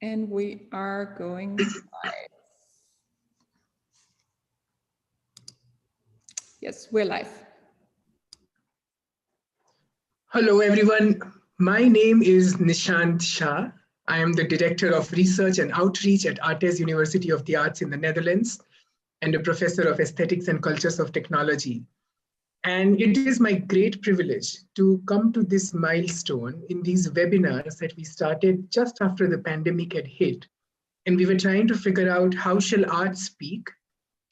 And we are going live. Yes, we're live. Hello, everyone. My name is Nishant Shah. I am the Director of Research and Outreach at ArtEZ University of the Arts in the Netherlands and a Professor of Aesthetics and Cultures of Technology. And it is my great privilege to come to this milestone in these webinars that we started just after the pandemic had hit. And we were trying to figure out how shall art speak,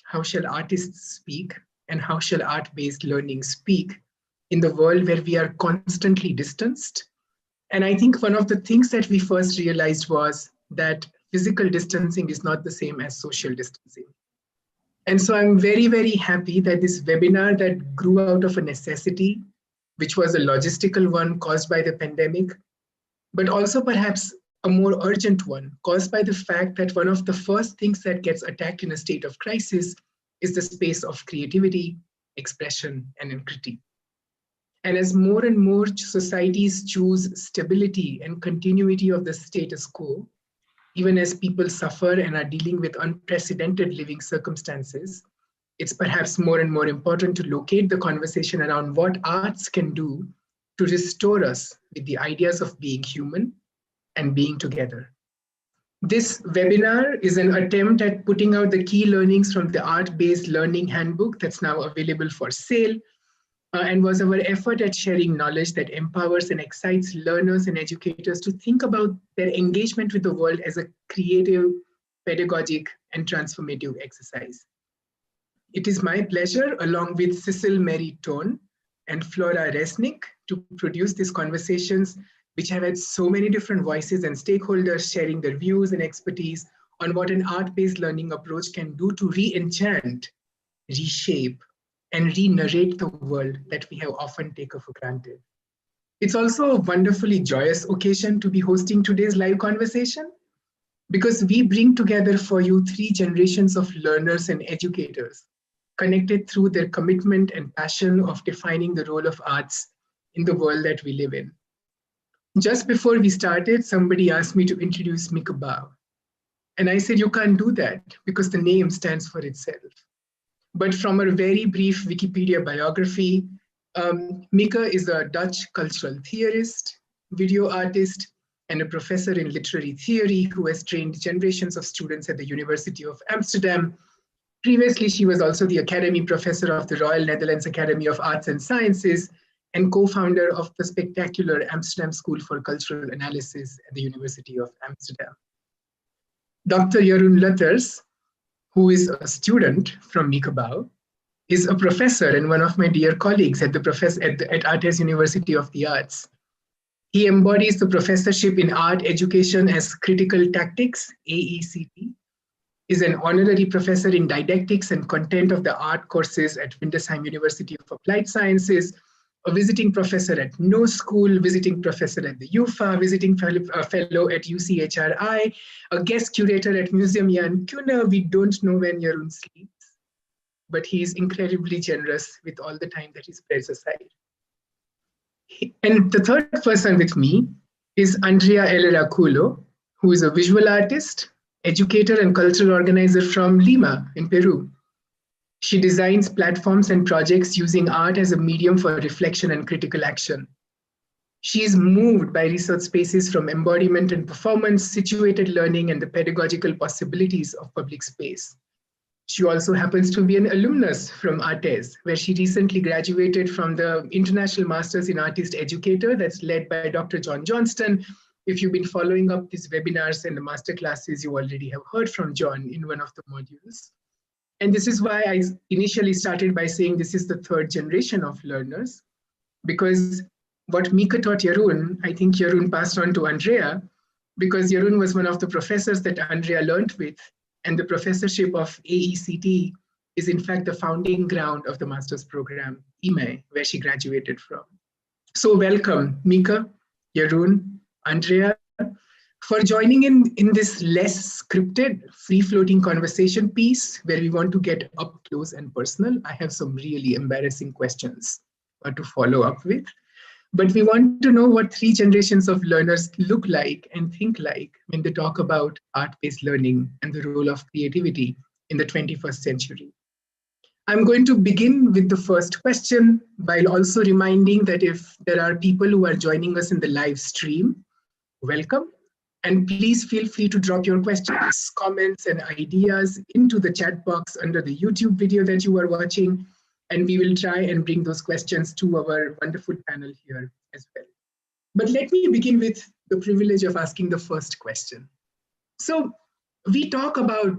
how shall artists speak, and how shall art-based learning speak in the world where we are constantly distanced. And I think one of the things that we first realized was that physical distancing is not the same as social distancing. And so I'm very, very happy that this webinar that grew out of a necessity, which was a logistical one caused by the pandemic, but also perhaps a more urgent one caused by the fact that one of the first things that gets attacked in a state of crisis is the space of creativity, expression, and critique. And as more and more societies choose stability and continuity of the status quo, even as people suffer and are dealing with unprecedented living circumstances, it's perhaps more and more important to locate the conversation around what arts can do to restore us with the ideas of being human and being together. This webinar is an attempt at putting out the key learnings from the Art-Based Learning Handbook that's now available for sale, and was our effort at sharing knowledge that empowers and excites learners and educators to think about their engagement with the world as a creative, pedagogic, and transformative exercise. It is my pleasure, along with Cecil Mary Tone and Flora Resnick, to produce these conversations, which have had so many different voices and stakeholders sharing their views and expertise on what an art-based learning approach can do to re-enchant, reshape, and re-narrate the world that we have often taken for granted. It's also a wonderfully joyous occasion to be hosting today's live conversation because we bring together for you 3 generations of learners and educators connected through their commitment and passion of defining the role of arts in the world that we live in. Just before we started, somebody asked me to introduce Mieke Bal. And I said, you can't do that because the name stands for itself. But from a very brief Wikipedia biography, Mieke is a Dutch cultural theorist, video artist, and a professor in literary theory who has trained generations of students at the University of Amsterdam. Previously, she was also the Academy Professor of the Royal Netherlands Academy of Arts and Sciences and co-founder of the spectacular Amsterdam School for Cultural Analysis at the University of Amsterdam. Dr. Jeroen Lutters, who is a student from Mieke Bal, is a professor and one of my dear colleagues at ArtEZ University of the Arts. He embodies the Professorship in Art Education as Critical Tactics, AECT, is an honorary professor in didactics and content of the art courses at Windesheim University of Applied Sciences, a visiting professor at No School, visiting professor at the UFA, visiting fellow at UCHRI, a guest curator at Museum Jan Kuhne. We don't know when Jeroen sleeps, but he is incredibly generous with all the time that he spreads aside. And the third person with me is Andrea Ellera Coello, who is a visual artist, educator, and cultural organizer from Lima in Peru. She designs platforms and projects using art as a medium for reflection and critical action. She is moved by research spaces from embodiment and performance, situated learning, and the pedagogical possibilities of public space. She also happens to be an alumnus from ArtEZ, where she recently graduated from the International Masters in Artist Educator that's led by Dr. John Johnston. If you've been following up these webinars and the masterclasses, you already have heard from John in one of the modules. And this is why I initially started by saying this is the 3rd generation of learners, because what Mieke taught Jeroen, I think Jeroen passed on to Andrea, because Jeroen was one of the professors that Andrea learned with, and the professorship of AECT is in fact the founding ground of the master's program, iMAE, where she graduated from. So welcome, Mieke, Jeroen, Andrea, for joining in this less scripted, free-floating conversation piece where we want to get up close and personal. I have some really embarrassing questions to follow up with. But we want to know what 3 generations of learners look like and think like when they talk about art-based learning and the role of creativity in the 21st century. I'm going to begin with the first question while also reminding that if there are people who are joining us in the live stream, welcome. And please feel free to drop your questions, comments, and ideas into the chat box under the YouTube video that you are watching. And we will try and bring those questions to our wonderful panel here as well. But let me begin with the privilege of asking the first question. So we talk about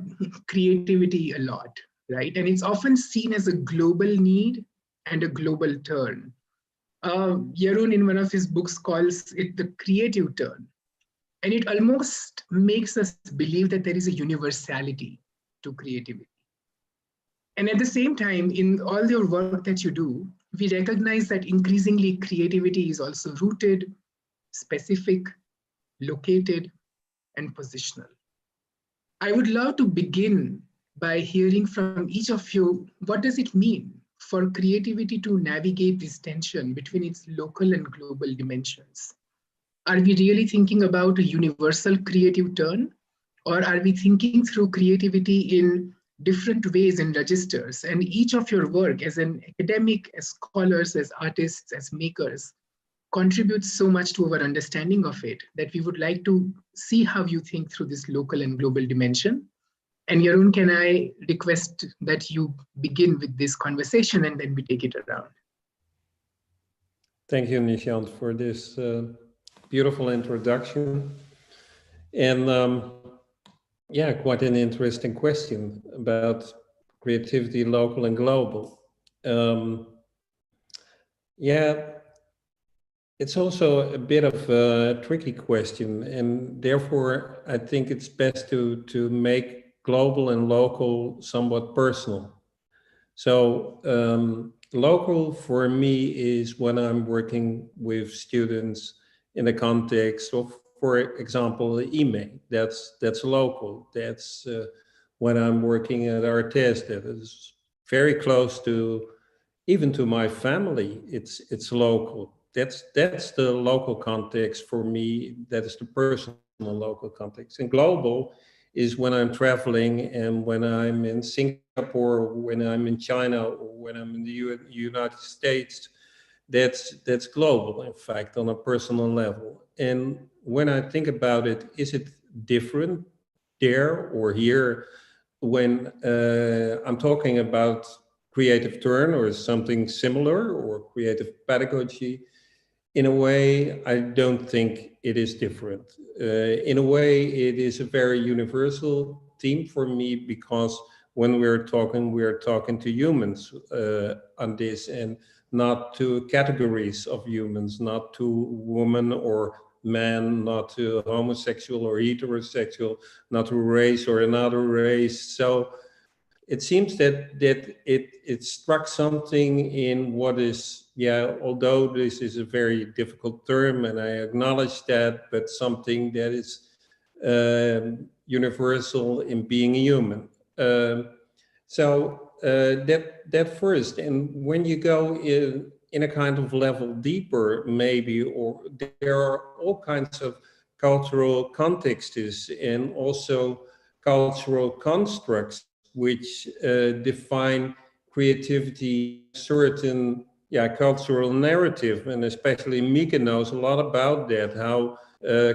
creativity a lot, right? And it's often seen as a global need and a global turn. Jeroen, in one of his books, calls it the creative turn. And it almost makes us believe that there is a universality to creativity. And at the same time, in all your work that you do, we recognize that increasingly creativity is also rooted, specific, located, and positional. I would love to begin by hearing from each of you, what does it mean for creativity to navigate this tension between its local and global dimensions? Are we really thinking about a universal creative turn? Or are we thinking through creativity in different ways and registers? And each of your work as an academic, as scholars, as artists, as makers, contributes so much to our understanding of it that we would like to see how you think through this local and global dimension. And Jeroen, can I request that you begin with this conversation and then we take it around? Thank you, Nishant, for this beautiful introduction. And yeah, quite an interesting question about creativity, local and global. Yeah, it's also a bit of a tricky question, and therefore I think it's best to make global and local somewhat personal. So local for me is when I'm working with students in the context of, for example, iMAE. That's local. That's when I'm working at ArtEZ. That is very close to, even to my family. It's local. That's the local context for me. That is the personal local context. And global is when I'm traveling and when I'm in Singapore, or when I'm in China, or when I'm in the United States. That's global, in fact, on a personal level. And when I think about it, is it different there or here when I'm talking about creative turn or something similar or creative pedagogy? In a way, I don't think it is different. In a way, it is a very universal theme for me, because when we're talking to humans on this, and not to categories of humans, not to woman or man, not to homosexual or heterosexual, not to race or another race. So it seems that it struck something in what is, yeah, although this is a very difficult term and I acknowledge that, but something that is universal in being a human. So that first, and when you go in a kind of level deeper, maybe, or there are all kinds of cultural contexts and also cultural constructs which define creativity, certain cultural narrative, and especially Mieke knows a lot about that, how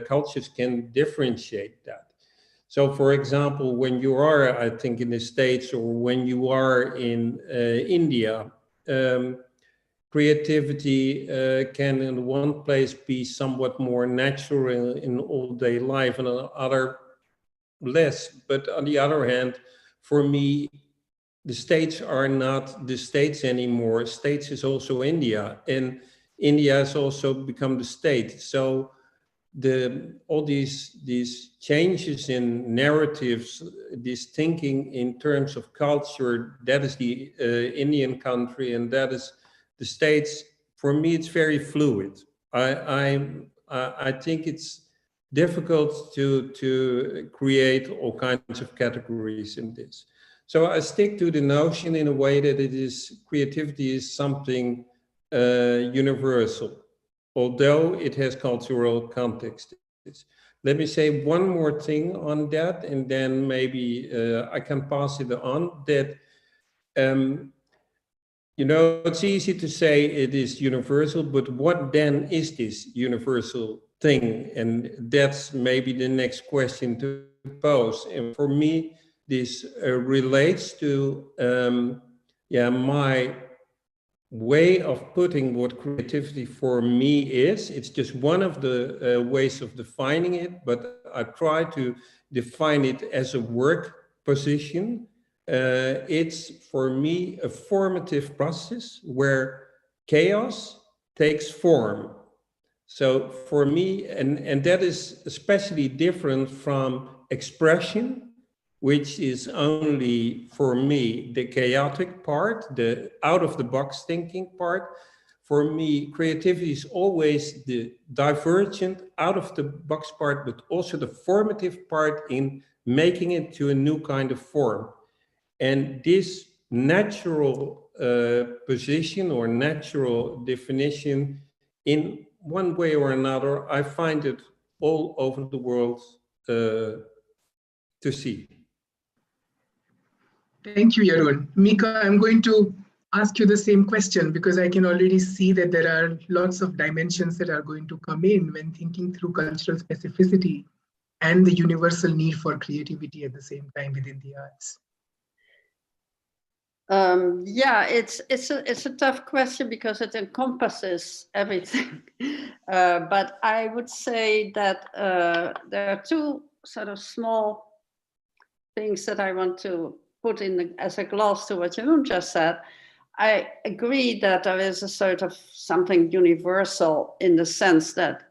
cultures can differentiate that. So, for example, when you are, I think, in the States, or when you are in India, creativity can in one place be somewhat more natural in all-day life, and in other less. But on the other hand, for me, the States are not the States anymore. States is also India, and India has also become the state. So all these changes in narratives, this thinking in terms of culture, that is the Indian country, and that is the States. For me, it's very fluid. I think it's difficult to create all kinds of categories in this. So I stick to the notion in a way that creativity is something universal. although it has cultural context. Let me say one more thing on that, and then maybe I can pass it on. That you know, it's easy to say it is universal, but what then is this universal thing? And that's maybe the next question to pose. And for me, this relates to my way of putting what creativity for me is. It's just one of the ways of defining it, but I try to define it as a work position. It's for me a formative process where chaos takes form. So for me, and that is especially different from expression, which is only for me the chaotic part, the out of the box thinking part. For me, creativity is always the divergent out of the box part, but also the formative part in making it to a new kind of form. And this natural position or natural definition, in one way or another, I find it all over the world to see. Thank you, Jeroen. Mieke, I'm going to ask you the same question because I can already see that there are lots of dimensions that are going to come in when thinking through cultural specificity and the universal need for creativity at the same time within the arts. Yeah, it's a tough question because it encompasses everything. But I would say that there are two sort of small things that I want to put in as a gloss to what Jeroen just said. I agree that there is a sort of something universal in the sense that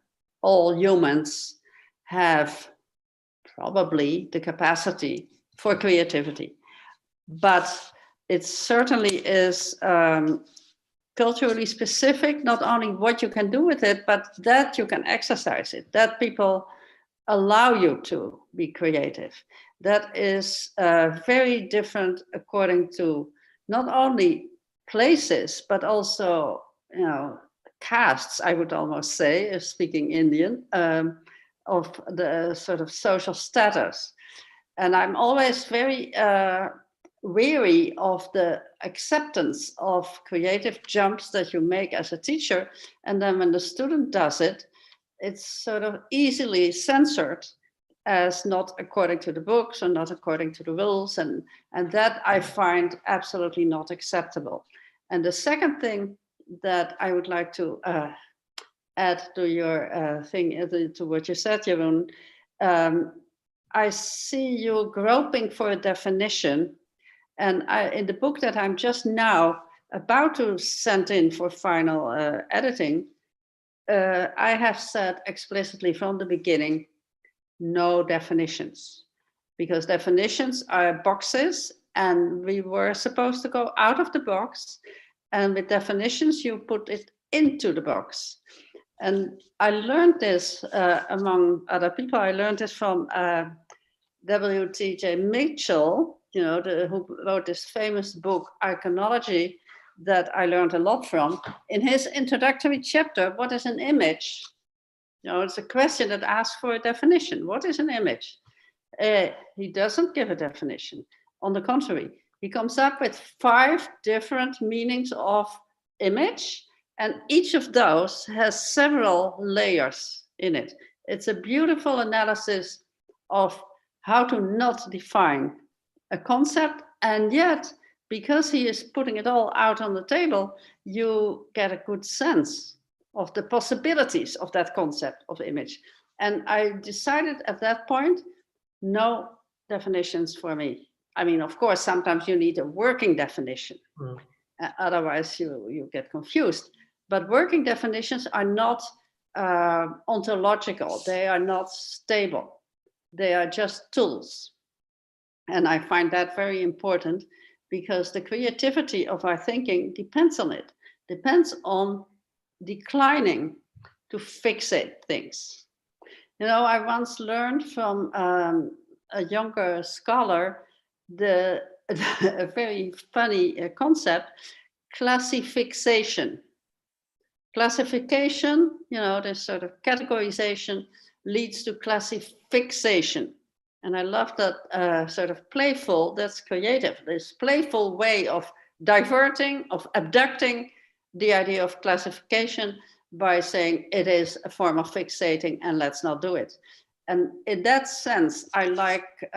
all humans have probably the capacity for creativity, but it certainly is culturally specific, not only what you can do with it, but that you can exercise it, that people allow you to be creative. That is very different according to not only places, but also, you know, castes, I would almost say, speaking Indian, of the sort of social status. And I'm always very weary of the acceptance of creative jumps that you make as a teacher. And then when the student does it, it's sort of easily censored as not according to the books or not according to the rules. And that I find absolutely not acceptable. And the second thing that I would like to add to your thing, to what you said, Jeroen, I see you groping for a definition. And in the book that I'm just now about to send in for final editing, I have said explicitly from the beginning, no definitions, because definitions are boxes and we were supposed to go out of the box, and with definitions, you put it into the box. And I learned this among other people. I learned this from W.T.J. Mitchell, you know, who wrote this famous book, Iconology, that I learned a lot from. In his introductory chapter, what is an image? You know, it's a question that asks for a definition. What is an image? He doesn't give a definition. On the contrary, he comes up with 5 different meanings of image, and each of those has several layers in it. It's a beautiful analysis of how to not define a concept, and yet, because he is putting it all out on the table, you get a good sense of the possibilities of that concept of image. And I decided at that point, no definitions for me. I mean, of course, sometimes you need a working definition. Otherwise you get confused. But working definitions are not ontological. They are not stable. They are just tools. And I find that very important because the creativity of our thinking depends on it, depends on declining to fixate things. You know, I once learned from a younger scholar a very funny concept, classifixation. classification, this sort of categorization leads to classifixation. And I love that sort of playful, that's creative, this playful way of diverting, of abducting the idea of classification by saying it is a form of fixating and let's not do it. And in that sense, I like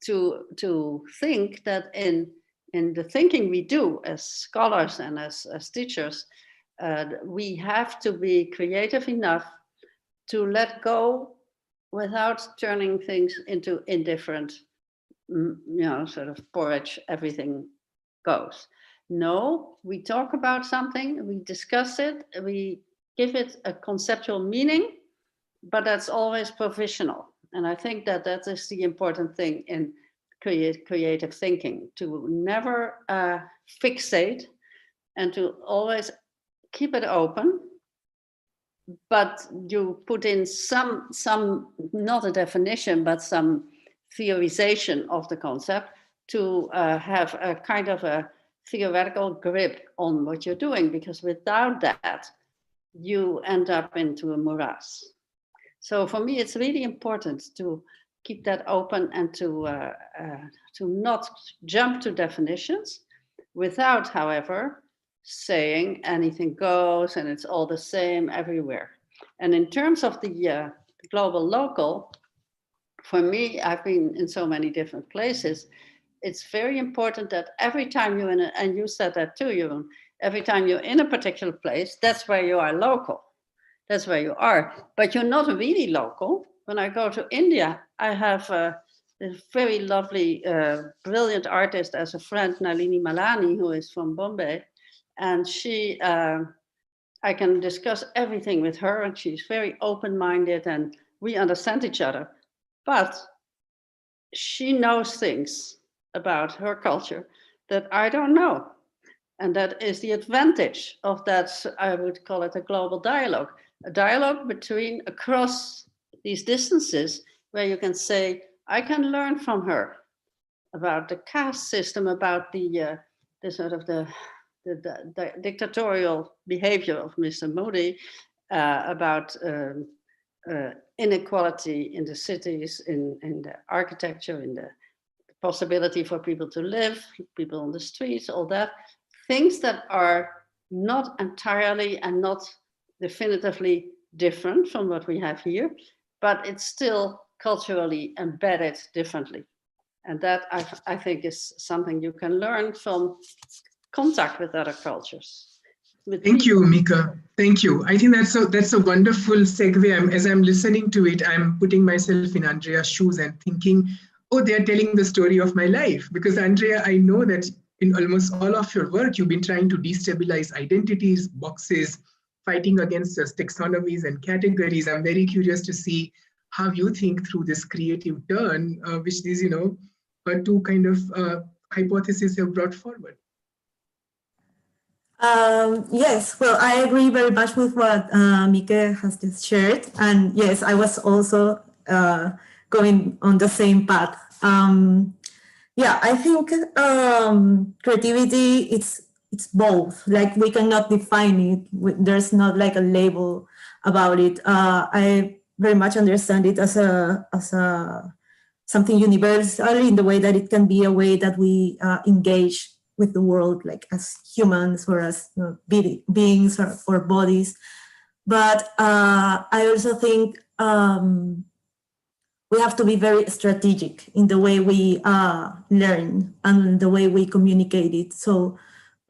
to think that in the thinking we do as scholars and as teachers, we have to be creative enough to let go without turning things into indifferent, sort of porridge, everything goes. No, we talk about something, we discuss it, we give it a conceptual meaning, but that's always provisional. And I think that that is the important thing in creative thinking, to never fixate and to always keep it open, but you put in some not a definition, but some theorization of the concept to have a kind of a theoretical grip on what you're doing, because without that, you end up into a morass. So for me, it's really important to keep that open and to not jump to definitions without, however, saying anything goes and it's all the same everywhere. And in terms of the global local, for me, I've been in so many different places. It's very important that every time you're in and you said that too, Jeroen, every time you're in a particular place, that's where you are local. That's where you are, but you're not really local. When I go to India, I have a very lovely, brilliant artist as a friend, Nalini Malani, who is from Bombay. And she, I can discuss everything with her, and she's very open-minded and we understand each other. But she knows things about her culture that I don't know. And that is the advantage of that, I would call it a global dialogue. A dialogue between, across these distances, where you can say, I can learn from her about the caste system, about the sort of the dictatorial behavior of Mr. Modi, about inequality in the cities, in the architecture, in the possibility for people to live, people on the streets, all that. Things that are not entirely and not definitively different from what we have here, but it's still culturally embedded differently. And that I think is something you can learn from contact with other cultures. Thank you, Mieke. Thank you. I think that's a wonderful segue. As I'm listening to it, I'm putting myself in Andrea's shoes and thinking, oh, they're telling the story of my life. Because Andrea, I know that in almost all of your work, you've been trying to destabilize identities, boxes, fighting against taxonomies and categories. I'm very curious to see how you think through this creative turn, which these, two kind of hypotheses have brought forward. Yes, well, I agree very much with what Mieke has just shared. And yes, I was also going on the same path. Yeah, I think creativity, it's both. Like, we cannot define it. There's not like a label about it. I very much understand it as a something universal, in the way that it can be a way that we engage with the world, like as humans or as beings or bodies. But I also think we have to be very strategic in the way we learn and the way we communicate it. So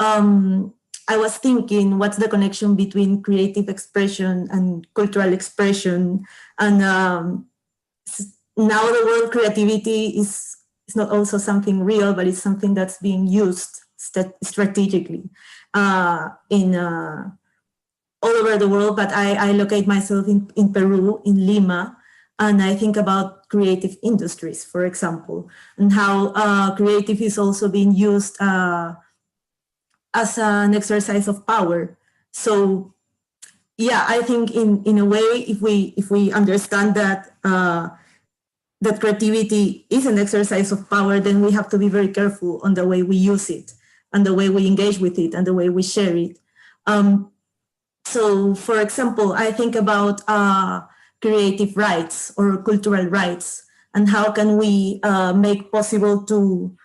I was thinking, what's the connection between creative expression and cultural expression? And now the word creativity is not also something real, but it's something that's being used strategically in all over the world. But I locate myself in Peru, in Lima, and I think about creative industries, for example, and how creative is also being used as an exercise of power. So yeah, I think in a way, if we understand that that creativity is an exercise of power, then we have to be very careful on the way we use it and the way we engage with it and the way we share it. So, for example, I think about creative rights or cultural rights, and how can we make possible to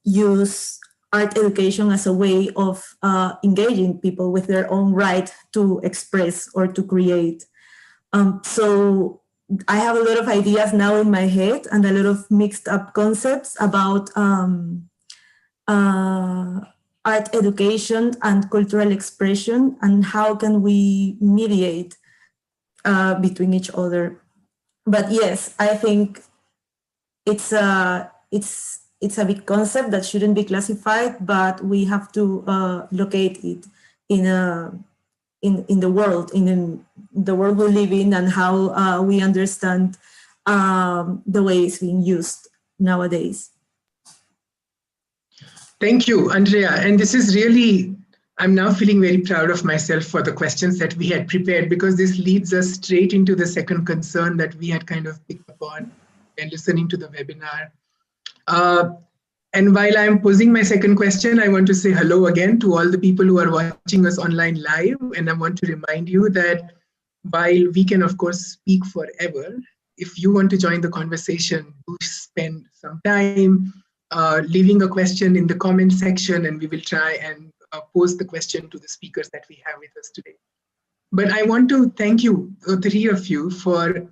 use art education as a way of engaging people with their own right to express or to create. So I have a lot of ideas now in my head and a lot of mixed up concepts about art education and cultural expression, and how can we mediate between each other. But yes, I think it's a big concept that shouldn't be classified, but we have to locate it in the world, in the world we live in, and how we understand the way it's being used nowadays. Thank you, Andrea. And this is really, I'm now feeling very proud of myself for the questions that we had prepared, because this leads us straight into the second concern that we had kind of picked up on and listening to the webinar. And while I'm posing my second question, I want to say hello again to all the people who are watching us online live. And I want to remind you that while we can, of course, speak forever, if you want to join the conversation, do spend some time leaving a question in the comment section, and we will try and pose the question to the speakers that we have with us today. But I want to thank you, the three of you, for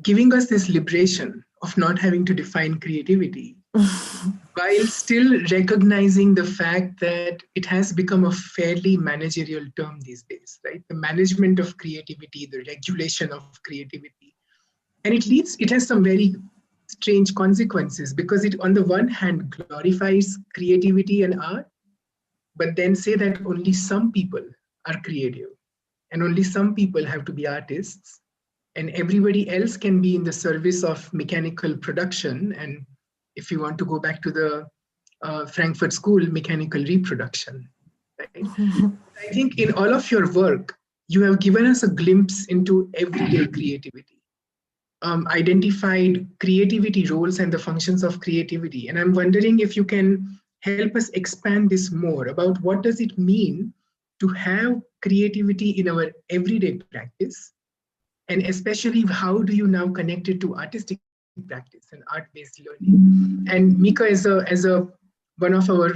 giving us this liberation of not having to define creativity, while still recognizing the fact that it has become a fairly managerial term these days, right? The management of creativity, the regulation of creativity. And it has some very strange consequences, because it, on the one hand, glorifies creativity and art, but then say that only some people are creative and only some people have to be artists, and everybody else can be in the service of mechanical production. And if you want to go back to the Frankfurt School, mechanical reproduction. Right? I think in all of your work, you have given us a glimpse into everyday creativity. Identified creativity roles and the functions of creativity. And I'm wondering if you can help us expand this more about what does it mean to have creativity in our everyday practice, and especially how do you now connect it to artistic practice and art-based learning. And Mieke, as a one of our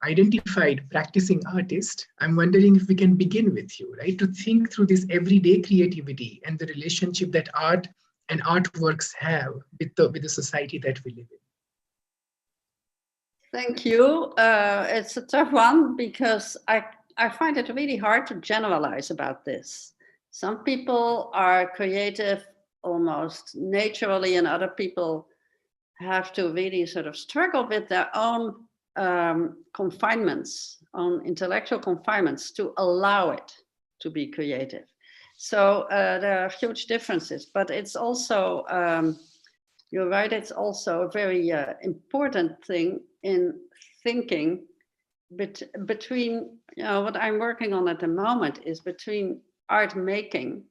identified practicing artists, I'm wondering if we can begin with you, right, to think through this everyday creativity and the relationship that art and artworks have with the society that we live in. Thank you. It's a tough one, because I find it really hard to generalize about this. Some people are creative almost naturally, and other people have to really sort of struggle with their own confinements, on intellectual confinements, to allow it to be creative. So there are huge differences, but it's also, you're right, it's also a very important thing in thinking between, you know, what I'm working on at the moment is between art making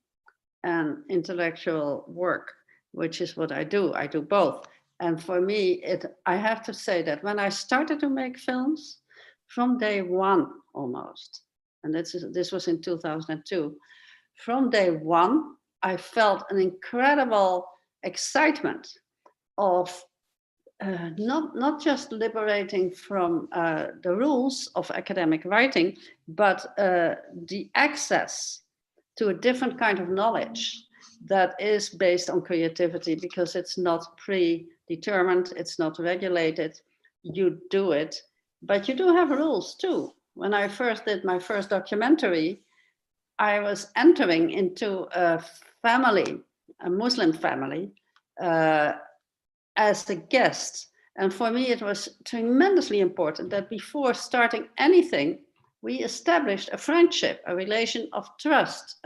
and intellectual work, which is what I do. I do both. And for me, I have to say that when I started to make films, from day one almost, and this was in 2002, from day one, I felt an incredible excitement of not just liberating from the rules of academic writing, but the access to a different kind of knowledge that is based on creativity, because it's not predetermined, it's not regulated, you do it, but you do have rules too. When I first did my first documentary, I was entering into a family, a Muslim family, as a guest. And for me, it was tremendously important that before starting anything, we established a friendship, a relation of trust,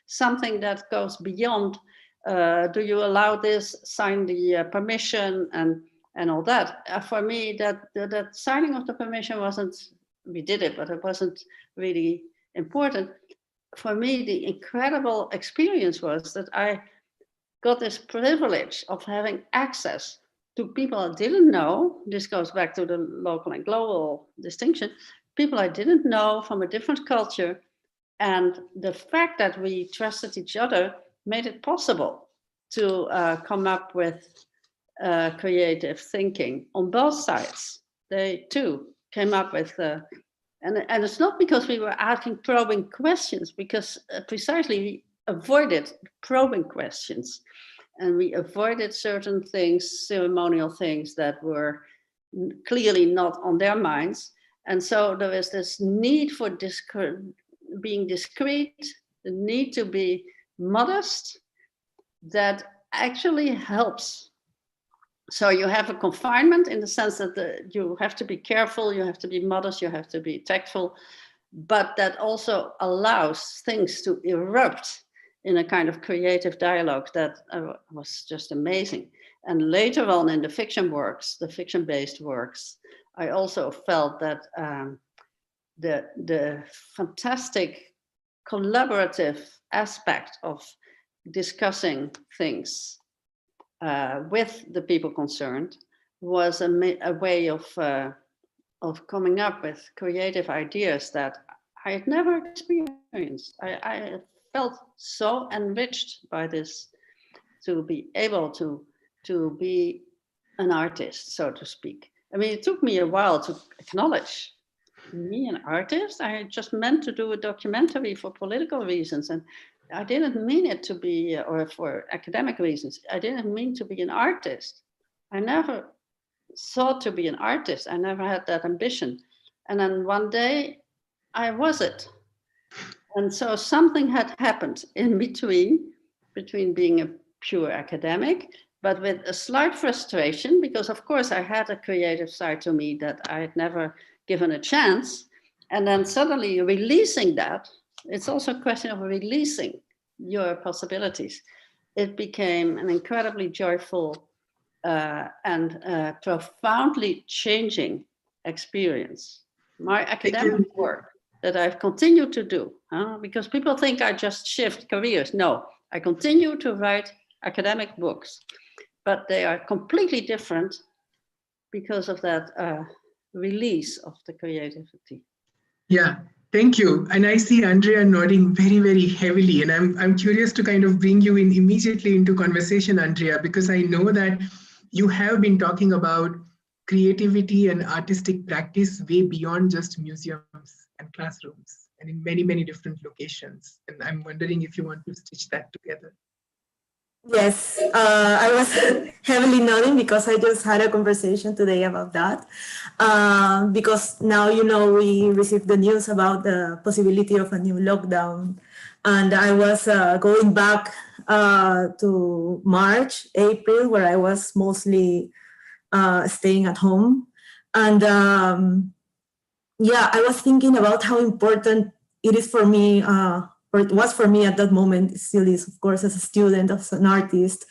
something that goes beyond, do you allow this, sign the permission and all that. For me, that signing of the permission wasn't, we did it, but it wasn't really important. For me, the incredible experience was that I got this privilege of having access to people I didn't know. This goes back to the local and global distinction, people I didn't know from a different culture. And the fact that we trusted each other made it possible to come up with creative thinking on both sides. They too came up with, and it's not because we were asking probing questions, because precisely we avoided probing questions. And we avoided certain things, ceremonial things that were clearly not on their minds. And so there is this need for being discreet, the need to be modest, that actually helps. So you have a confinement in the sense that you have to be careful, you have to be modest, you have to be tactful, but that also allows things to erupt in a kind of creative dialogue that was just amazing. And later on in the fiction works, the fiction-based works, I also felt that the fantastic collaborative aspect of discussing things with the people concerned was a way of coming up with creative ideas that I had never experienced. I felt so enriched by this, to be able to be an artist, so to speak. I mean, it took me a while to acknowledge me, an artist. I just meant to do a documentary for political reasons, and I didn't mean it to be, or for academic reasons. I didn't mean to be an artist. I never sought to be an artist. I never had that ambition. And then one day I was it. And so something had happened in between being a pure academic, but with a slight frustration, because of course I had a creative side to me that I had never given a chance. And then suddenly releasing that, it's also a question of releasing your possibilities. It became an incredibly joyful and profoundly changing experience. My academic work that I've continued to do, because people think I just shift careers. No, I continue to write academic books, but they are completely different because of that release of the creativity. Yeah, thank you. And I see Andrea nodding very, very heavily. And I'm curious to kind of bring you in immediately into conversation, Andrea, because I know that you have been talking about creativity and artistic practice way beyond just museums and classrooms, and in many, many different locations. And I'm wondering if you want to stitch that together. Yes, I was heavily nodding because I just had a conversation today about that. Because now, we received the news about the possibility of a new lockdown. And I was going back to March, April, where I was mostly staying at home. And I was thinking about how important it is for me, or it was for me at that moment, it still is, of course, as a student, as an artist,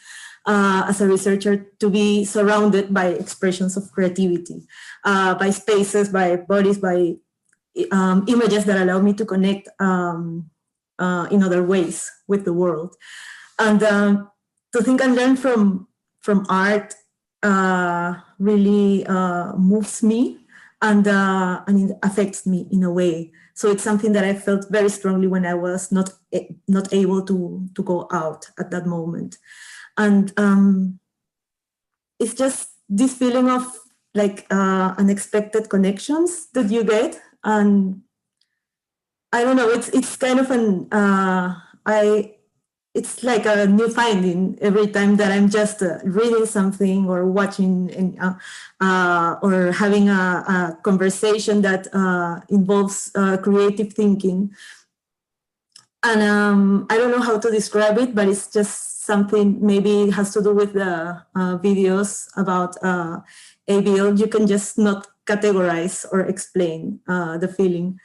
as a researcher, to be surrounded by expressions of creativity, by spaces, by bodies, by images that allow me to connect in other ways with the world. And to think and learn from art really moves me, and it affects me in a way. So it's something that I felt very strongly when I was not able to go out at that moment. And it's just this feeling of like unexpected connections that you get. And I don't know, it's kind of it's like a new finding every time that I'm just reading something or watching or having a conversation that involves creative thinking. And I don't know how to describe it, but it's just something, maybe it has to do with the videos about ABL. You can just not categorize or explain the feeling.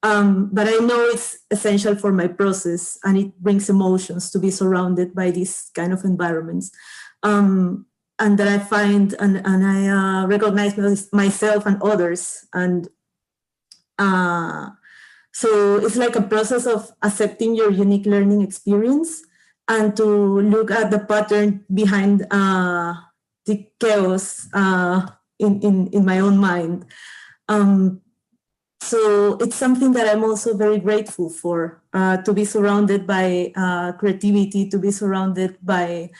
But I know it's essential for my process, and it brings emotions to be surrounded by these kind of environments. And that I find, and I recognize myself and others. And so it's like a process of accepting your unique learning experience and to look at the pattern behind the chaos in my own mind. So it's something that I'm also very grateful for, to be surrounded by creativity, to be surrounded by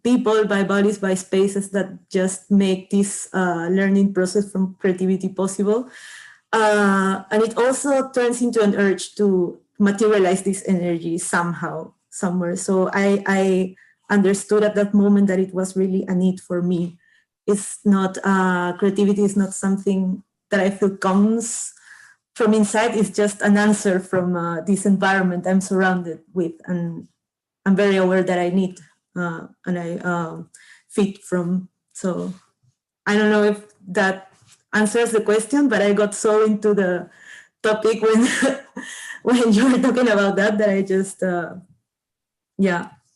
people, by bodies, by spaces that just make this learning process from creativity possible. And it also turns into an urge to materialize this energy somehow, somewhere. So I understood at that moment that it was really a need for me. It's not, creativity is not something that I feel comes from inside. It's just an answer from this environment I'm surrounded with. And I'm very aware that I need and I fit from. So I don't know if that answers the question, but I got so into the topic when when you were talking about that I just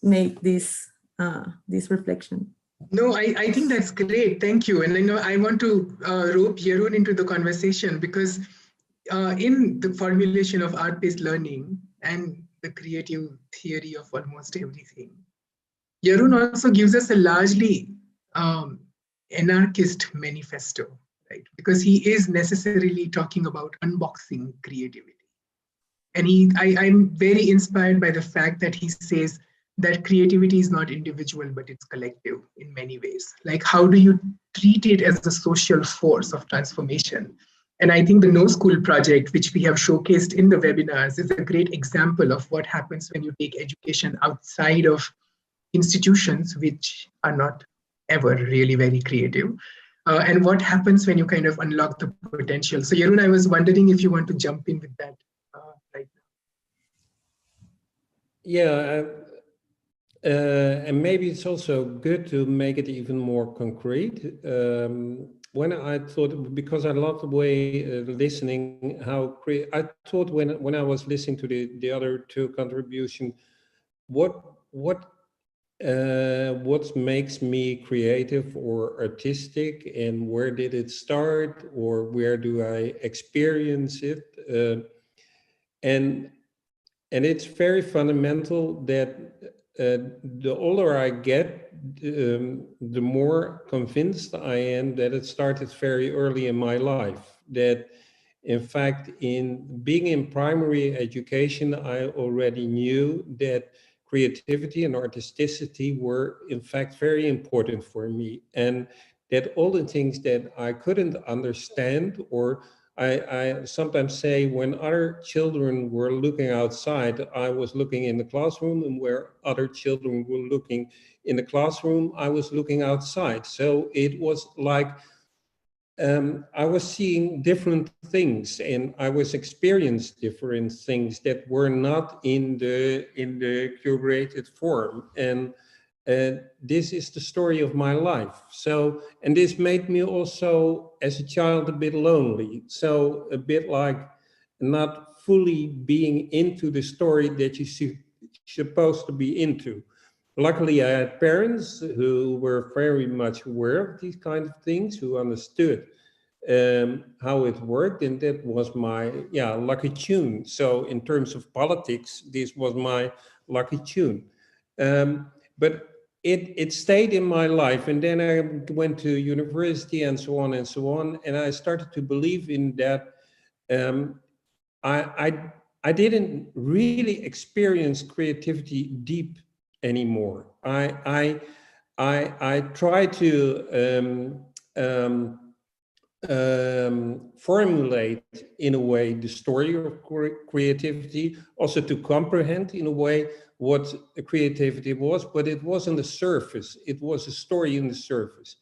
make this this reflection. No, I think that's great. Thank you. And I know I want to rope Jeroen into the conversation because in the formulation of art-based learning and the creative theory of almost everything, Jeroen also gives us a largely anarchist manifesto, right? Because he is necessarily talking about unboxing creativity. And I'm very inspired by the fact that he says that creativity is not individual, but it's collective in many ways. Like, how do you treat it as a social force of transformation? And I think the No School project, which we have showcased in the webinars, is a great example of what happens when you take education outside of institutions, which are not ever really very creative. And what happens when you kind of unlock the potential. So Jeroen, I was wondering if you want to jump in with that right now. Yeah, and maybe it's also good to make it even more concrete. When I thought, because I love the way listening, I thought when I was listening to the other two contributions, what makes me creative or artistic, and where did it start, or where do I experience it? And it's very fundamental that the older I get, the more convinced I am that it started very early in my life. That in fact, in being in primary education, I already knew that creativity and artisticity were in fact very important for me. And that all the things that I couldn't understand, or I sometimes say when other children were looking outside, I was looking in the classroom, and where other children were looking in the classroom, I was looking outside. So it was like I was seeing different things, and I was experiencing different things that were not in the curated form. And this is the story of my life. So, and this made me also, as a child, a bit lonely. So a bit like not fully being into the story that you're supposed to be into. Luckily, I had parents who were very much aware of these kind of things, who understood how it worked, and that was my lucky tune. So in terms of politics, this was my lucky tune. But it stayed in my life, and then I went to university and so on and so on, and I started to believe in that. I didn't really experience creativity deep anymore. I try to formulate in a way the story of creativity, also to comprehend in a way what creativity was, but it was on the surface. It was a story in the surface.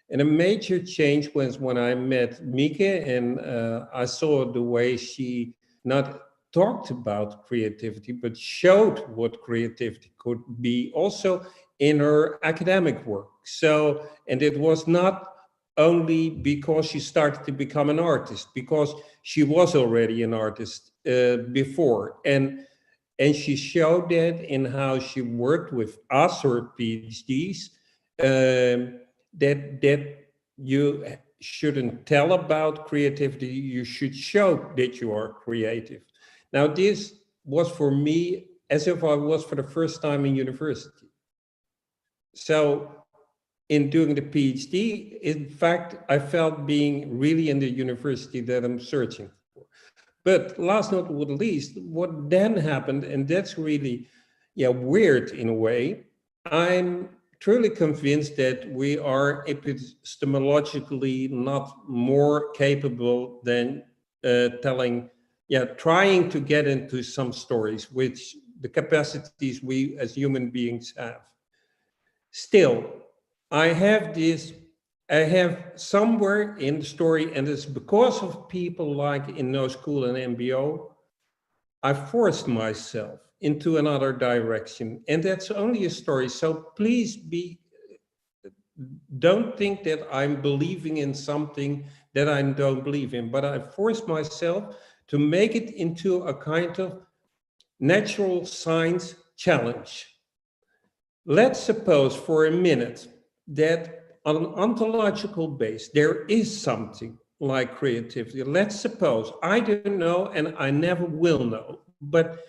And a major change was when I met Mieke, and I saw the way she not talked about creativity, but showed what creativity could be also in her academic work. So, and it was not only because she started to become an artist, because she was already an artist before. And she showed that in how she worked with us, or PhDs, that you shouldn't tell about creativity, you should show that you are creative. Now, this was for me as if I was for the first time in university. So in doing the PhD. In fact, I felt being really in the university that I'm searching for. But last but not least, what then happened, and that's really weird in a way, I'm truly convinced that we are epistemologically not more capable than trying to get into some stories, which the capacities we as human beings have. Still, I have somewhere in the story, and it's because of people like in No School and MBO, I forced myself into another direction, and that's only a story. So please don't think that I'm believing in something that I don't believe in, but I forced myself to make it into a kind of natural science challenge. Let's suppose for a minute that on an ontological base, there is something like creativity. Let's suppose, I don't know and I never will know, but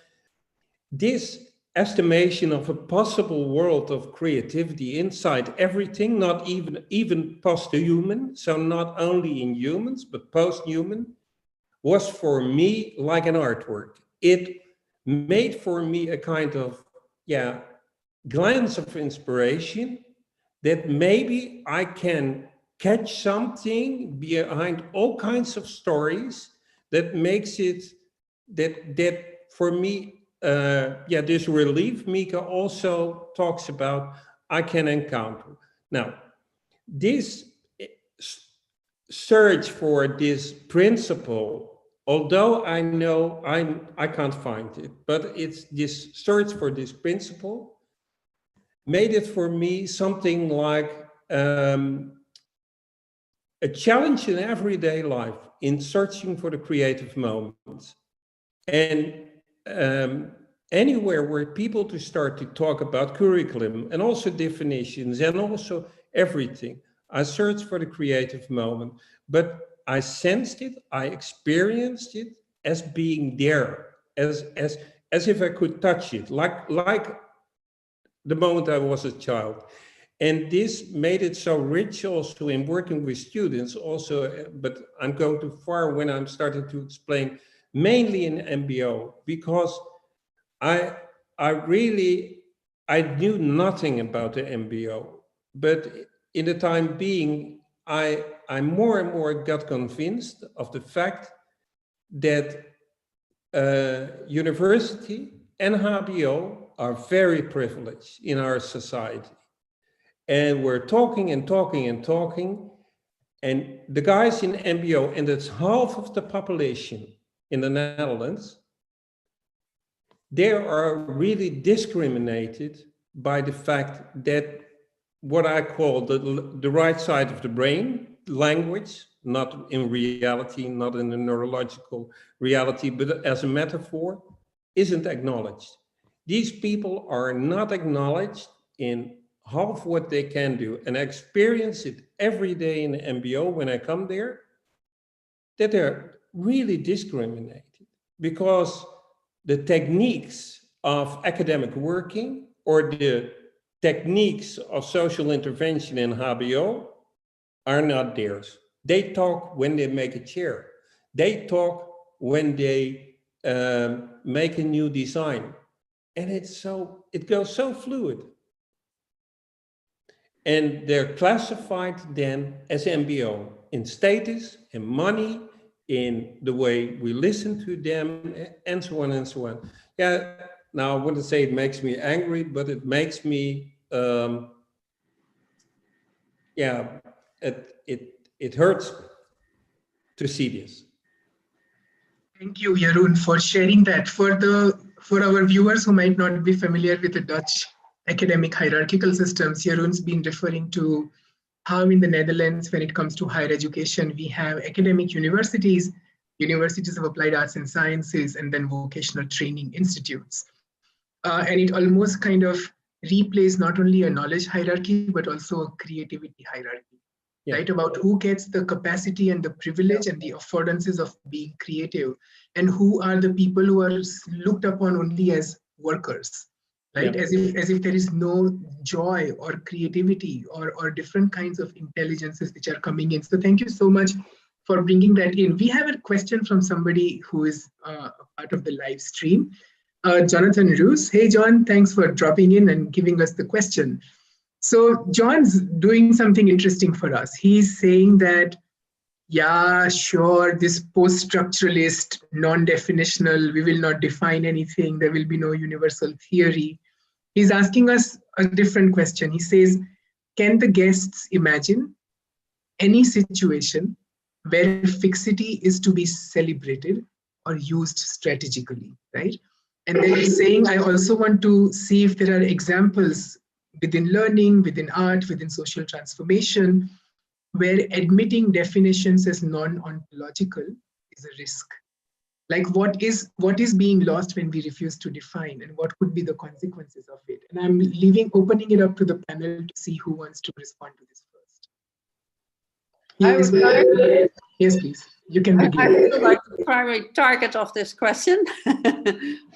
this estimation of a possible world of creativity inside everything, not even post-human, so not only in humans, but post-human, was for me like an artwork. It made for me a kind of, glance of inspiration that maybe I can catch something behind all kinds of stories that makes it, that for me, this relief Mieke also talks about, I can encounter. Now, this search for this principle, although I know I can't find it, but it's this search for this principle made it for me something like a challenge in everyday life in searching for the creative moments. And anywhere where people to start to talk about curriculum and also definitions and also everything, I searched for the creative moment, but I sensed it, I experienced it as being there, as if I could touch it, like the moment I was a child. And this made it so rich also in working with students also, but I'm going too far when I'm starting to explain mainly in MBO, because I knew nothing about the MBO, but in the time being, I more and more got convinced of the fact that university and HBO are very privileged in our society. And we're talking and talking and talking, and the guys in MBO, and it's half of the population in the Netherlands, they are really discriminated by the fact that what I call the right side of the brain, language, not in reality, not in the neurological reality, but as a metaphor, isn't acknowledged. These people are not acknowledged in half what they can do, and I experience it every day in the MBO when I come there, that they're really discriminated because the techniques of academic working or the techniques of social intervention in HBO are not theirs. They talk when they make a chair. They talk when they make a new design. And it goes so fluid. And they're classified then as MBO in status, in money, in the way we listen to them, and so on and so on. Yeah, now I wouldn't say it makes me angry, but it makes me, it hurts to see this. Thank you, Jeroen, for sharing that. For our viewers who might not be familiar with the Dutch academic hierarchical systems, Jeroen's been referring to how in the Netherlands, when it comes to higher education, we have academic universities, universities of applied arts and sciences, and then vocational training institutes. And it almost kind of replays not only a knowledge hierarchy, but also a creativity hierarchy, right? About who gets the capacity and the privilege and the affordances of being creative, and who are the people who are looked upon only as workers, right? Yeah. As if there is no joy or creativity or different kinds of intelligences which are coming in. So thank you so much for bringing that in. We have a question from somebody who is a part of the live stream, Jonathan Roos. Hey, John, thanks for dropping in and giving us the question. So John's doing something interesting for us. He's saying that, yeah, sure, this post-structuralist, non-definitional, we will not define anything, there will be no universal theory. He's asking us a different question. He says, can the guests imagine any situation where fixity is to be celebrated or used strategically, right? And then he's saying, I also want to see if there are examples within learning, within art, within social transformation, where admitting definitions as non-ontological is a risk. Like what is being lost when we refuse to define, and what could be the consequences of it? And I'm opening it up to the panel to see who wants to respond to this first. Yes, please. You can begin. I feel like the primary target of this question,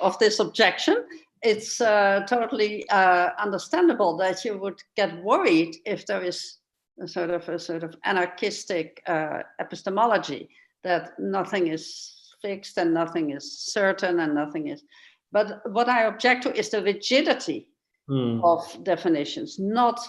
of this objection. It's totally understandable that you would get worried if there is a sort of anarchistic epistemology, that nothing is fixed and nothing is certain and nothing is. But what I object to is the rigidity of definitions, not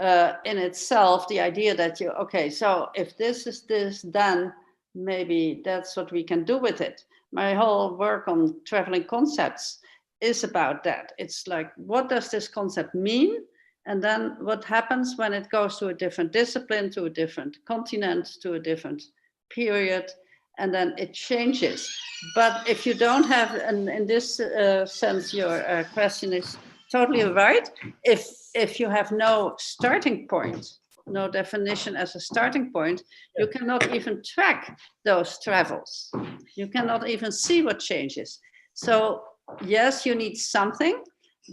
in itself the idea that you, okay, so if this is this, then maybe that's what we can do with it. My whole work on traveling concepts is about that. It's like, what does this concept mean? And then what happens when it goes to a different discipline, to a different continent, to a different period, and then it changes. But if you don't have, and in this sense, your question is totally right. If you have no starting point, no definition as a starting point, you cannot even track those travels. You cannot even see what changes. So yes, you need something,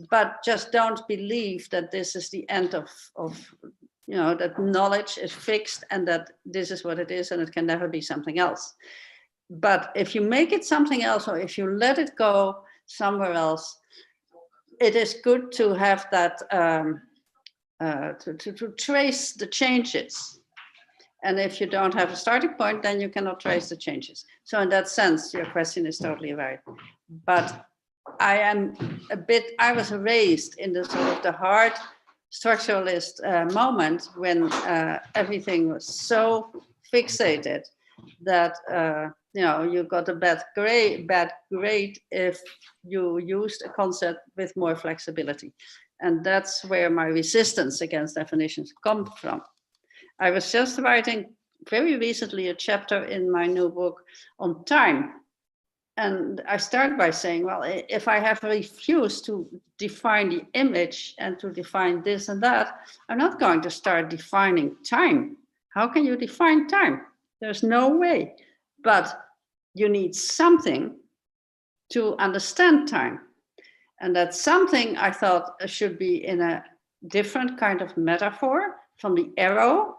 but just don't believe that this is the end of that knowledge is fixed and that this is what it is and it can never be something else. But if you make it something else, or if you let it go somewhere else, it is good to have that, to trace the changes. And if you don't have a starting point, then you cannot trace the changes. So in that sense, your question is totally right. But I was raised in the sort of the hard structuralist moment when everything was so fixated that you got a bad grade if you used a concept with more flexibility. And that's where my resistance against definitions comes from. I was just writing very recently a chapter in my new book on time. And I start by saying, well, if I have refused to define the image and to define this and that, I'm not going to start defining time. How can you define time? There's no way. But you need something to understand time. And that something I thought should be in a different kind of metaphor from the arrow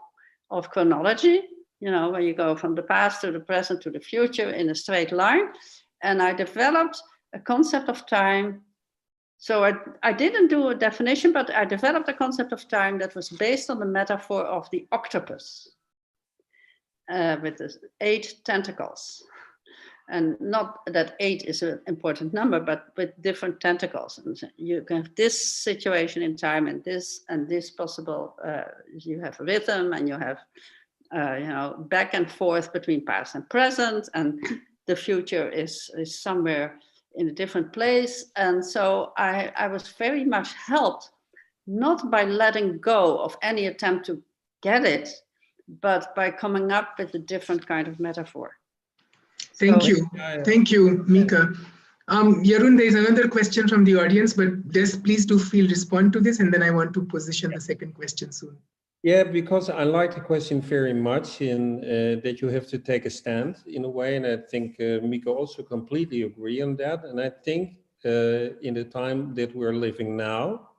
of chronology, when you go from the past to the present to the future in a straight line. And I developed a concept of time. So I didn't do a definition, but I developed a concept of time that was based on the metaphor of the octopus with the 8 tentacles. And not that 8 is an important number, but with different tentacles. And you can have this situation in time and this possible, you have rhythm and you have, back and forth between past and present, and the future is somewhere in a different place. And so I was very much helped, not by letting go of any attempt to get it, but by coming up with a different kind of metaphor. Thank you, Mieke. Jeroen, there is another question from the audience, but please do respond to this, and then I want to position the second question soon. Yeah, because I like the question very much in that you have to take a stand in a way, and I think Mieke also completely agree on that. And I think in the time that we're living now,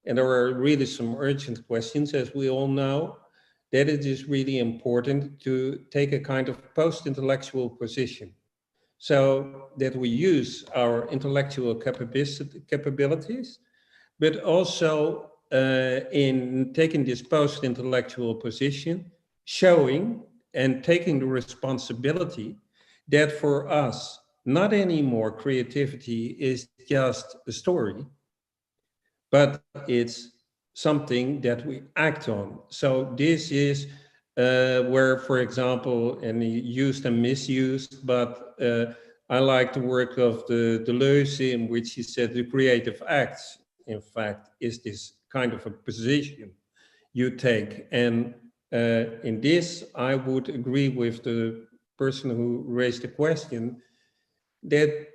and there are really some urgent questions, as we all know, that it is really important to take a kind of post-intellectual position, so that we use our intellectual capabilities but also in taking this post-intellectual position, showing and taking the responsibility that for us, not anymore creativity is just a story, but it's something that we act on. So this is where, for example, and used and misused, but I like the work of the Deleuze, in which he said the creative acts, in fact, is this kind of a position you take. And in this, I would agree with the person who raised the question that,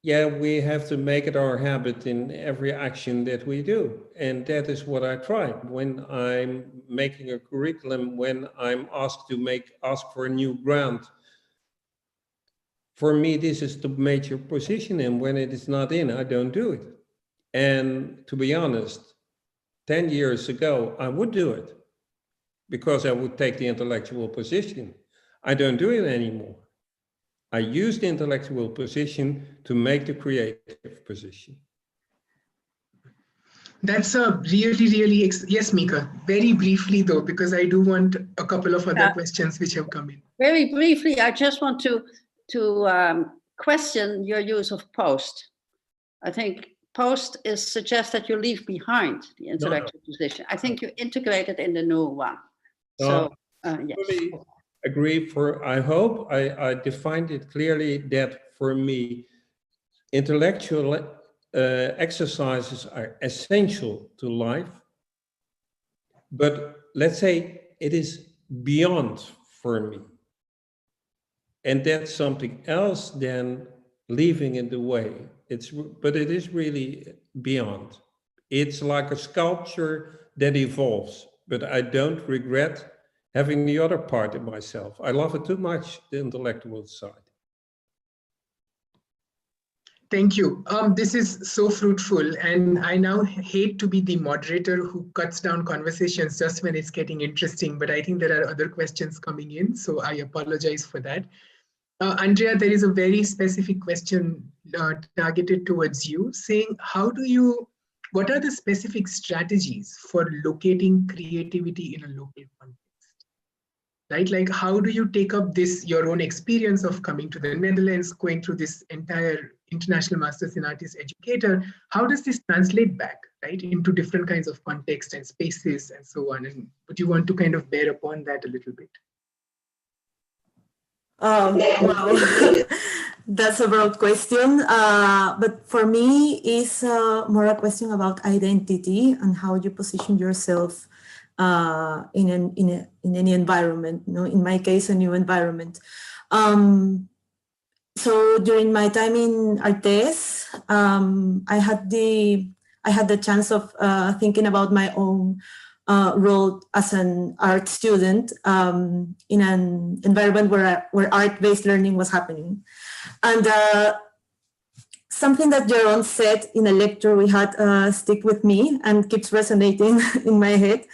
yeah, we have to make it our habit in every action that we do. And that is what I try when I'm making a curriculum, when I'm asked to ask for a new grant. For me, this is the major position, and when it is not in, I don't do it. And to be honest, 10 years ago, I would do it because I would take the intellectual position. I don't do it anymore. I use the intellectual position to make the creative position. That's a really, yes, Mieke, very briefly though, because I do want a couple of other questions which have come in. Very briefly, I just want to question your use of post. I think post suggests that you leave behind the intellectual position. I think you integrate it in the new one. So, yes. Really agree. I hope I defined it clearly that for me, intellectual exercises are essential to life, but let's say it is beyond for me. And that's something else than leaving in the way. But it is really beyond. It's like a sculpture that evolves, but I don't regret having the other part in myself. I love it too much, the intellectual side. Thank you. This is so fruitful, and I now hate to be the moderator who cuts down conversations just when it's getting interesting, but I think there are other questions coming in, so I apologize for that. Andrea, there is a very specific question targeted towards you, saying, what are the specific strategies for locating creativity in a local context? Right? Like, how do you take up your own experience of coming to the Netherlands, going through this entire International Masters in Art is Educator? How does this translate back, right, into different kinds of contexts and spaces and so on? And would you want to kind of bear upon that a little bit? Well, that's a broad question. But for me, it's more a question about identity and how you position yourself in any environment. You know, in my case, a new environment. So during my time in ArtEZ, I had the chance of thinking about my own role as an art student in an environment where art-based learning was happening. And something that Jeroen said in a lecture we had stick with me and keeps resonating in my head,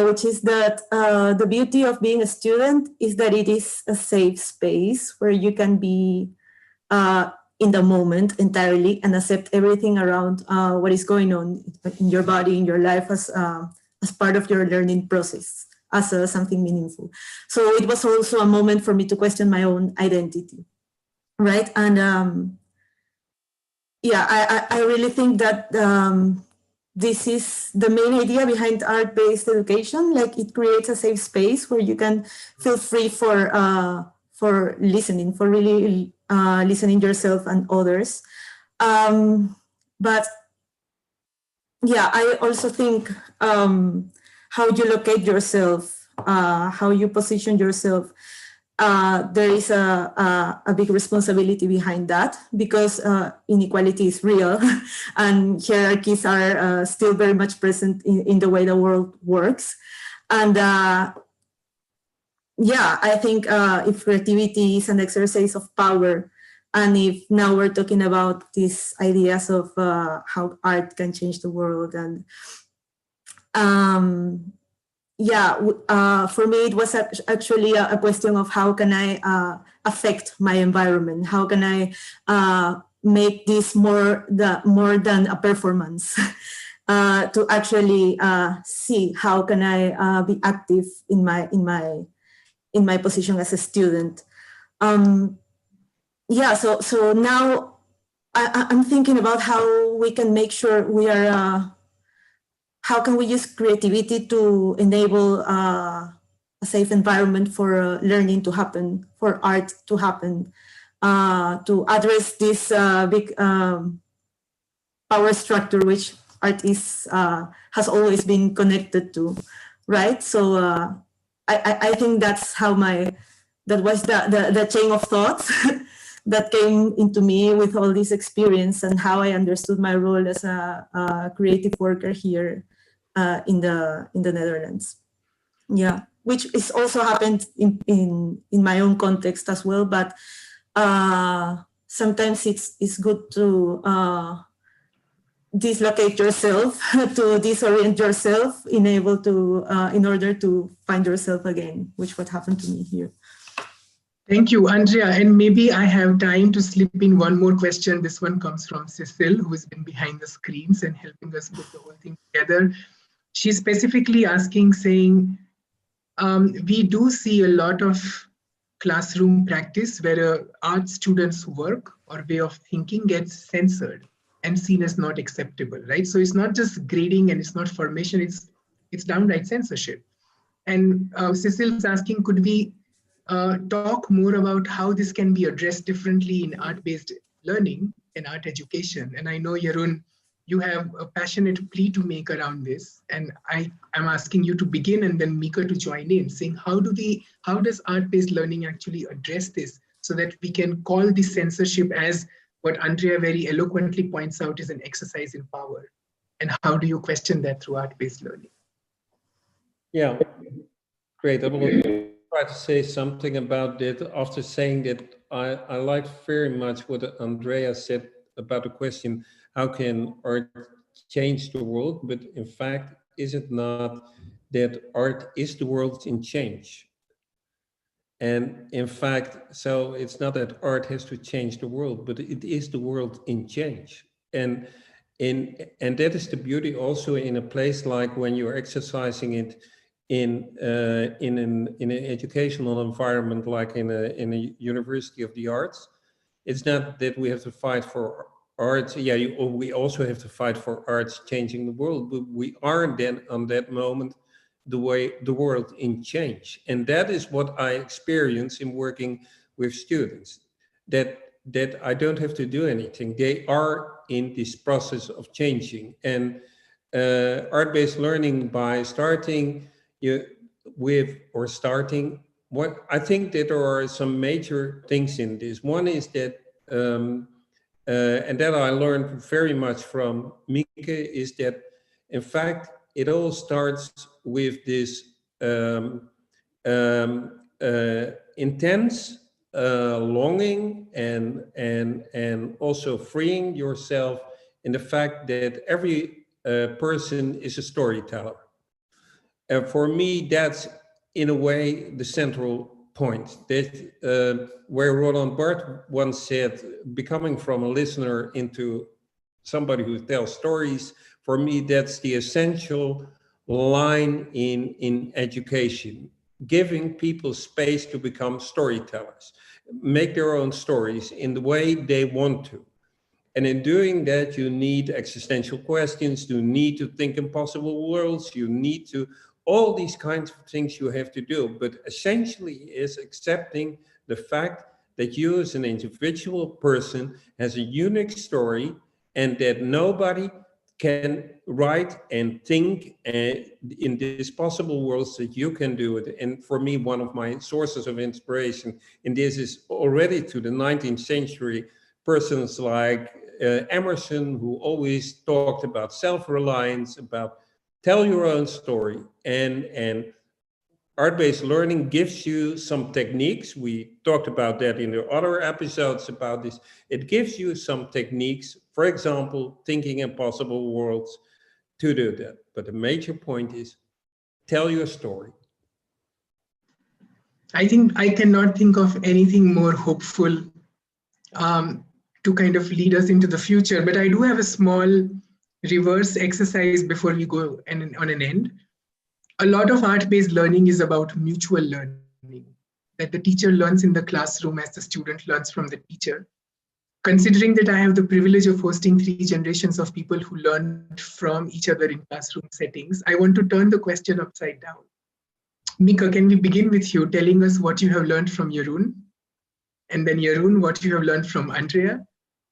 which is that the beauty of being a student is that it is a safe space where you can be in the moment entirely and accept everything around what is going on in your body, in your life as part of your learning process, as something meaningful. So it was also a moment for me to question my own identity, right? And yeah, I really think that this is the main idea behind art-based education. Like, it creates a safe space where you can feel free for listening, for really listening yourself and others. But yeah, I also think how you locate yourself, how you position yourself, there is a big responsibility behind that, because inequality is real and hierarchies are still very much present in the way the world works. And yeah, I think if creativity is an exercise of power, and if now we're talking about these ideas of how art can change the world, and yeah, for me it was actually a question of how can I affect my environment? How can I make this more than a performance, to actually see how can I be active in my position as a student. Yeah, so now I'm thinking about how we can make sure we are, how can we use creativity to enable a safe environment for learning to happen, for art to happen, to address this big power structure which art has always been connected to, right? So I think that's how that was the chain of thoughts that came into me with all this experience and how I understood my role as a creative worker here in the Netherlands. Yeah, which is also happened in my own context as well, but sometimes it's good to dislocate yourself, to disorient yourself, in order to find yourself again, which what happened to me here. Thank you, Andrea. And maybe I have time to slip in one more question. This one comes from Cecile, who has been behind the screens and helping us put the whole thing together. She's specifically asking, saying, we do see a lot of classroom practice where art students' work or way of thinking gets censored and seen as not acceptable, right? So it's not just grading and it's not formation, it's downright censorship. And Cecile's asking, could we talk more about how this can be addressed differently in art-based learning and art education? And I know, Jeroen, you have a passionate plea to make around this, and I'm asking you to begin and then Mieke to join in, saying how does art-based learning actually address this so that we can call this censorship as what Andrea very eloquently points out is an exercise in power, and how do you question that through art-based learning? Yeah, great. I will try to say something about that. After saying that, I like very much what Andrea said about the question, how can art change the world? But in fact, is it not that art is the world in change? And in fact, so it's not that art has to change the world, but it is the world in change. And that is the beauty also in a place like when you're exercising it in an educational environment, like in a university of the arts. It's not that we have to fight for arts. Yeah, we also have to fight for arts changing the world, but we are then on that moment the world in change. And that is what I experience in working with students, that I don't have to do anything. They are in this process of changing. And art-based learning, by starting what I think that there are some major things in this. One is that, and that I learned very much from Mieke, is that in fact, it all starts with this intense longing and also freeing yourself in the fact that every person is a storyteller. And for me, that's in a way the central point. That where Roland Barthes once said, becoming from a listener into somebody who tells stories, for me, that's the essential line in education, giving people space to become storytellers, make their own stories in the way they want to. And in doing that, you need existential questions, you need to think in possible worlds, you need to, all these kinds of things you have to do, but essentially is accepting the fact that you as an individual person has a unique story and that nobody can write and think in these possible worlds that you can do it. And for me, one of my sources of inspiration in this is already to the 19th century, persons like Emerson, who always talked about self-reliance, about tell your own story. And art-based learning gives you some techniques. We talked about that in the other episodes about this. It gives you some techniques, for example, thinking in possible worlds, to do that. But the major point is, tell your story. I think I cannot think of anything more hopeful to kind of lead us into the future. But I do have a small reverse exercise before we go on an end. A lot of art-based learning is about mutual learning, that the teacher learns in the classroom as the student learns from the teacher. Considering that I have the privilege of hosting 3 generations of people who learned from each other in classroom settings, I want to turn the question upside down. Mieke, can we begin with you telling us what you have learned from Jeroen? And then Jeroen, what you have learned from Andrea?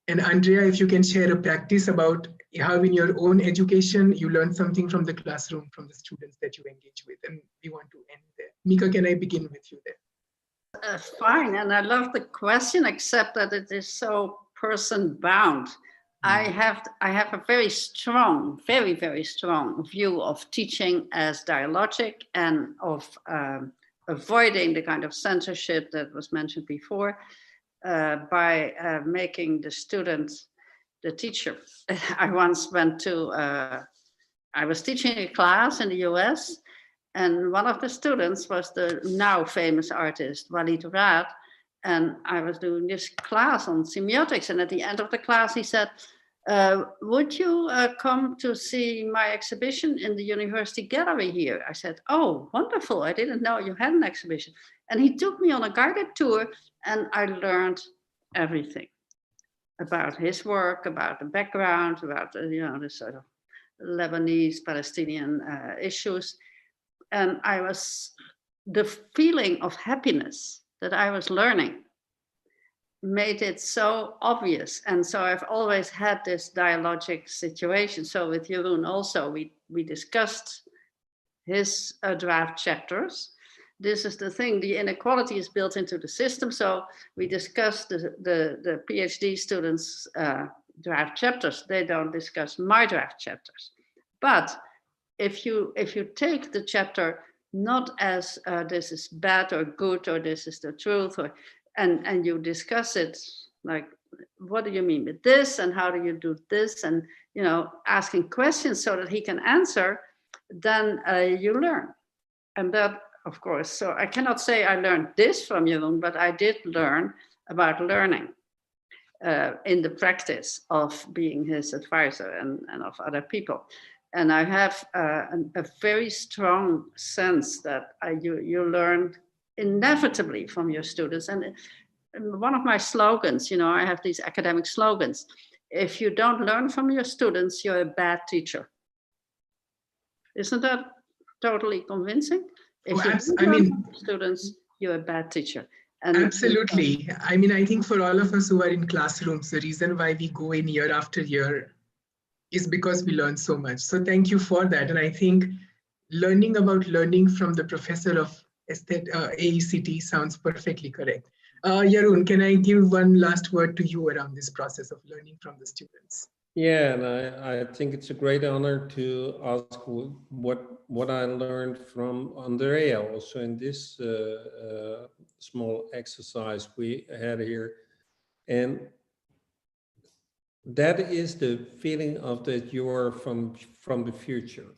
And Andrea, if you can share a practice about how in your own education you learned something from the classroom, from the students that you engage with. And we want to end there. Mieke, can I begin with you there? Fine, and I love the question, except that it is so person bound. I have a very strong, very strong view of teaching as dialogic and of avoiding the kind of censorship that was mentioned before by making the student the teacher. I once went to, I was teaching a class in the US, and one of the students was the now famous artist, Walid Raad. And I was doing this class on semiotics. And at the end of the class, he said, would you come to see my exhibition in the university gallery here? I said, oh, wonderful. I didn't know you had an exhibition. And he took me on a guided tour, and I learned everything about his work, about the background, about the sort of Lebanese, Palestinian issues. And the feeling of happiness that I was learning made it so obvious. And so I've always had this dialogic situation. So with Jeroen also, we discussed his draft chapters. This is the thing, the inequality is built into the system. So we discussed the PhD students' draft chapters. They don't discuss my draft chapters. But if you take the chapter not as this is bad or good, or this is the truth, or and you discuss it like, what do you mean with this, and how do you do this, and asking questions so that he can answer, then you learn. And that, of course, so I cannot say I learned this from Jeroen, but I did learn about learning in the practice of being his advisor and of other people. And I have a very strong sense that you learn inevitably from your students. And one of my slogans, I have these academic slogans. If you don't learn from your students, you're a bad teacher. Isn't that totally convincing? If you don't learn from your students, you're a bad teacher. And absolutely. I mean, I think for all of us who are in classrooms, the reason why we go in year after year is because we learn so much. So thank you for that. And I think learning about learning from the professor of AECT sounds perfectly correct. Jeroen, can I give one last word to you around this process of learning from the students? Yeah, and I think it's a great honor to ask what I learned from Andrea also in this small exercise we had here. And that is the feeling of that you're from the future.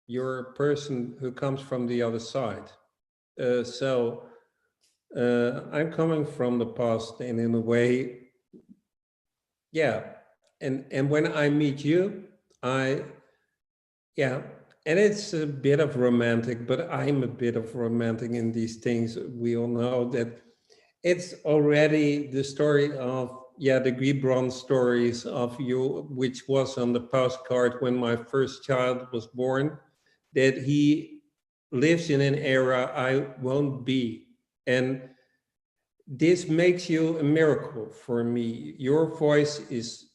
You're a person who comes from the other side. I'm coming from the past, and in a way, yeah. And when I meet you, and it's a bit of romantic, but I'm a bit of romantic in these things. We all know that it's already the story of, the Guibron stories of you, which was on the postcard when my first child was born, that he lives in an era I won't be. And this makes you a miracle for me. Your voice is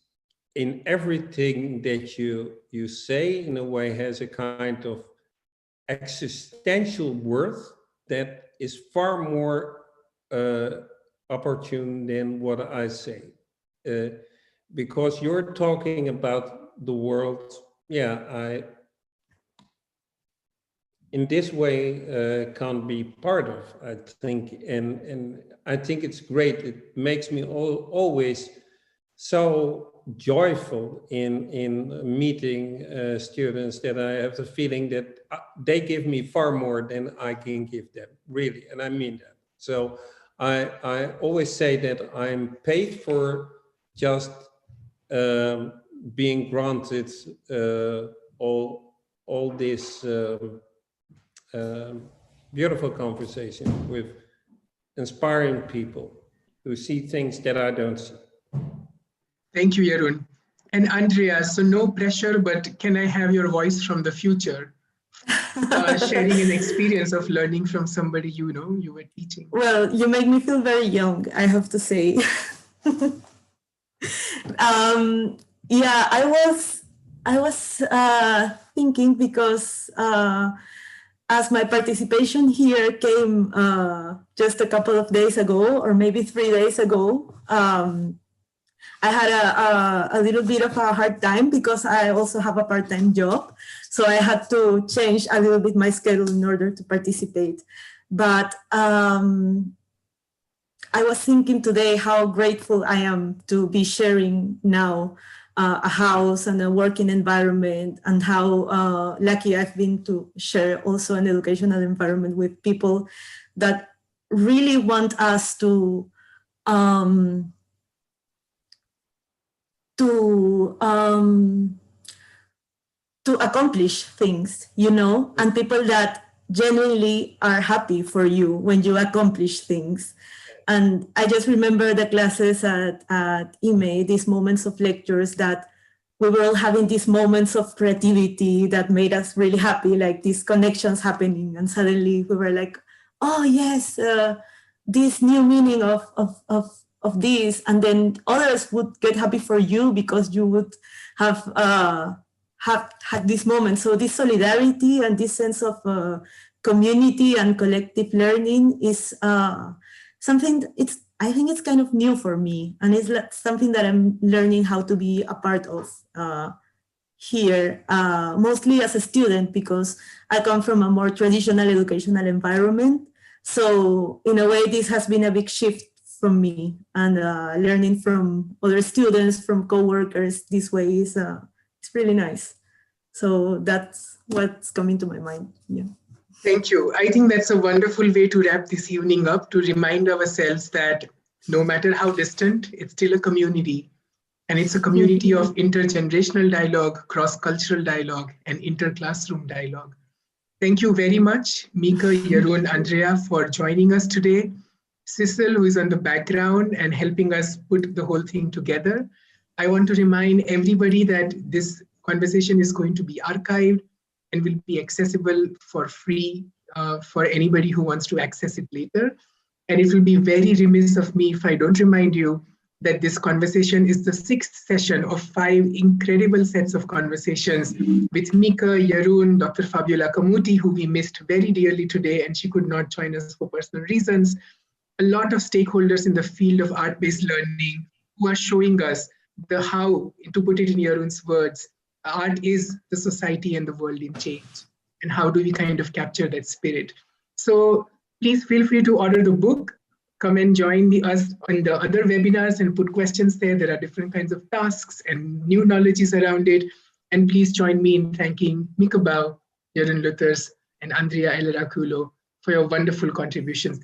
in everything that you say, in a way, has a kind of existential worth that is far more opportune than what I say. Because you're talking about the world, in this way can't be part of, I think. And I think it's great. It makes me always so joyful in meeting students that I have the feeling that they give me far more than I can give them, really, and I mean that. So I always say that I'm paid for just being granted all this beautiful conversation with inspiring people who see things that I don't see. Thank you, Jeroen. And Andrea, so no pressure, but can I have your voice from the future? Sharing an experience of learning from somebody you know you were teaching. Well, you make me feel very young, I have to say. Yeah, I was thinking because as my participation here came just a couple of days ago, or maybe 3 days ago, I had a little bit of a hard time because I also have a part-time job. So I had to change a little bit my schedule in order to participate. But I was thinking today how grateful I am to be sharing now a house and a working environment, and how lucky I've been to share also an educational environment with people that really want us to accomplish things, you know, and people that genuinely are happy for you when you accomplish things. And I just remember the classes at iMAE, these moments of lectures that we were all having these moments of creativity that made us really happy, like these connections happening. And suddenly we were like, oh yes, this new meaning of this. And then others would get happy for you because you would have had this moment. So this solidarity and this sense of community and collective learning is something, I think it's kind of new for me, and it's something that I'm learning how to be a part of here, mostly as a student, because I come from a more traditional educational environment. So in a way, this has been a big shift from me, and learning from other students, from coworkers this way is it's really nice. So that's what's coming to my mind. Yeah. Thank you. I think that's a wonderful way to wrap this evening up, to remind ourselves that no matter how distant, it's still a community. And it's a community of intergenerational dialogue, cross-cultural dialogue, and inter-classroom dialogue. Thank you very much, Mieke, Jeroen, Andrea, for joining us today. Cecil, who is on the background and helping us put the whole thing together. I want to remind everybody that this conversation is going to be archived and will be accessible for free for anybody who wants to access it later. And it will be very remiss of me if I don't remind you that this conversation is the 6th session of 5 incredible sets of conversations with Mieke, Jeroen, Dr. Fabiola Camuti, who we missed very dearly today, and she could not join us for personal reasons. A lot of stakeholders in the field of art-based learning who are showing us the how, to put it in Jeroen's words, art is the society and the world in change. And how do we kind of capture that spirit? So please feel free to order the book. Come and join us on the other webinars and put questions there. There are different kinds of tasks and new knowledges around it. And please join me in thanking Mieke Bal, Jeroen Lutters, and Andrea Ellera Coello for your wonderful contributions.